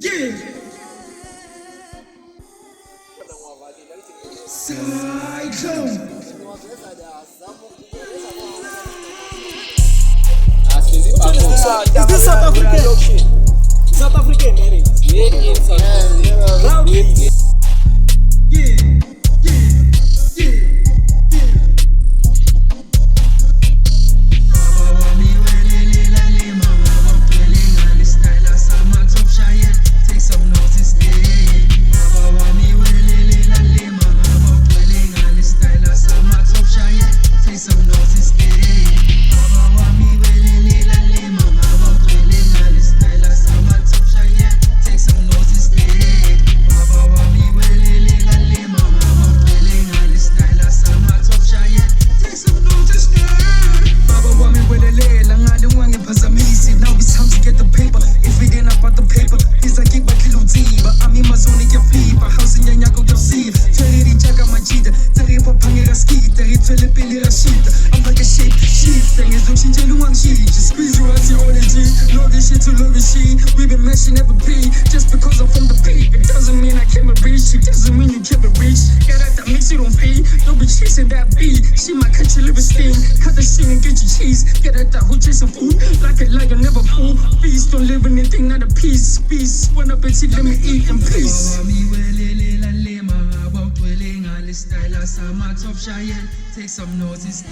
Yeah. Cyclone. Is this South African? South African, Eric. Yeah, South African. Rowdy. Now it's time to get the paper. If it ain't about the paper, it's like it back little diva. I'm in my zone, get fever. House in Yanyako, you'll see. Terry Jaga Majida, Terry Papanga Ski, Terry Philippi Rashida. I'm like a shape shift, and it's looking Jaluang Shi. Just squeeze you out your energy. Love this shit to love this shit. We've been mashing every P. Just because I'm from the P, it doesn't mean I can't reach. It doesn't mean you can't reach. Get out that mix, you don't pay. Don't be chasing that beat. She might catch you liver sting. Cut the shit and get your cheese. Get out that who chasing food. Like a lion, never fool. Feast, don't live anything, not a piece. Peace, one up and let me eat in peace. Take some notice,